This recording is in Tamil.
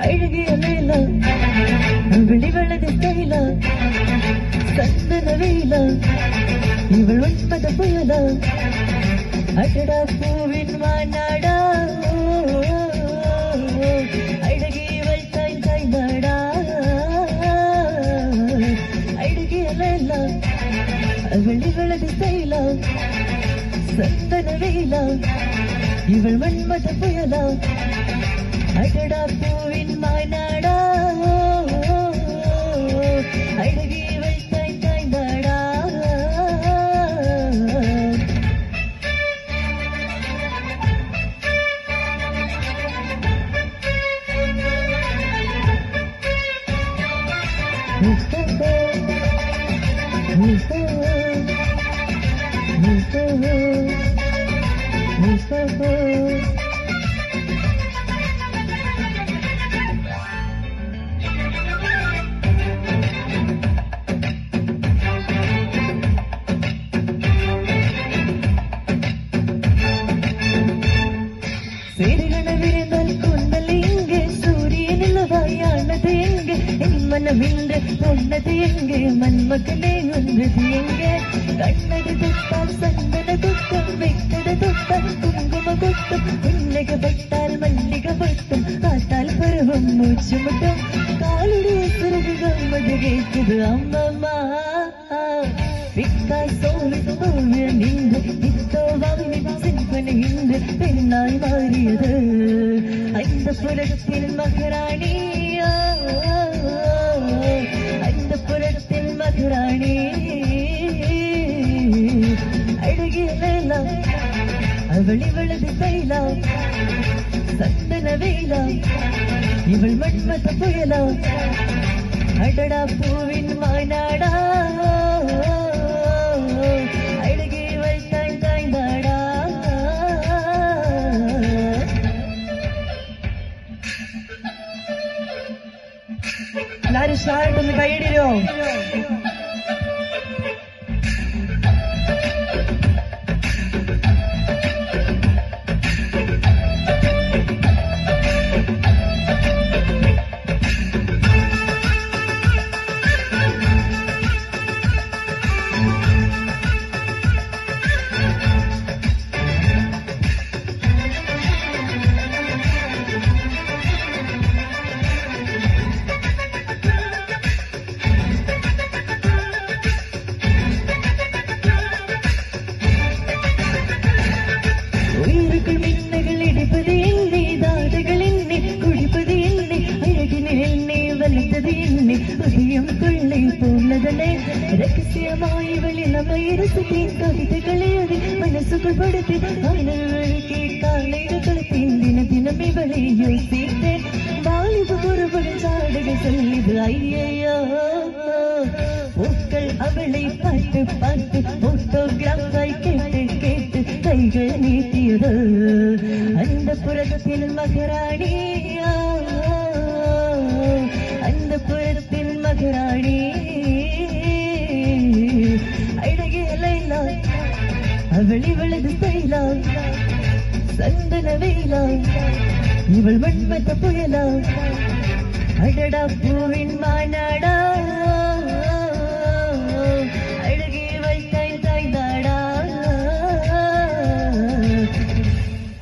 அழகிய மேல வெளிவளது தைல சந்தன வேல இவள் உண்பத புயல அடடா பூவின் மாநாடா அழகியவள் தாய் தாய்நாடா அழகிய மேல வெளிவளது தைல சந்தன வேல இவள் உண்பத புயல அடடா பூவின் மாநாடா அழகியவள் தாய் தாய்நாடா மனமின்று பொன்னது எங்கே மன்மகனே ஒன்றது எங்கே கண்ணது தொட்டால் சந்தன குத்தம் வைத்தது தொட்டால் குங்கும குத்தம் புன்னகை பட்டால் மல்லிகை பட்டம் காத்தால் பருவம் மூச்சு முட்டம் காலுடைய பிறகு கம்மது கேட்குது அம்மம்மா பிக்காசோவிய நின்று நித்தோவாவின் சிற்பனை இன்று பெண்ணாய் மாறியது அந்த புலகத்தின் மகராணியா அந்த புறத்தில் மதுராணி அழகிய வேலா அவள் இவளது கைலா சந்தன வேலா இவள் மன்மத புயலா அடடா பூவின் மாநாடா அழகியவள் தாய் தாய்நாடா എല്ലാരും സ്റ്റാർട്ടൊന്ന് കൈയിടിരോ ரகசியமாய் வெளிநமையரசுத்தின் கவிதைகளை அது மனசுக்குள் படுத்தி ஆனவழுக்கி காலையில் கழுத்தின் தின தினம் இவளை யோசித்தேன் வாலிபு ஒருவர்கள் சாடுகள் சொல்லிது ஐயையோ பூக்கள் அவளை பார்த்து பார்த்து போட்டோகிராஃபாய் கேட்டு கேட்டு கைகள் நீட்டியது அந்த புறத்தின் மகராணியா அந்த புறத்தின் மகராணி அழகிய லைலா அவள் இவளது தைலா சந்தன வேலா இவள் மன்மத புயலா அடடா பூவின் மாநாடா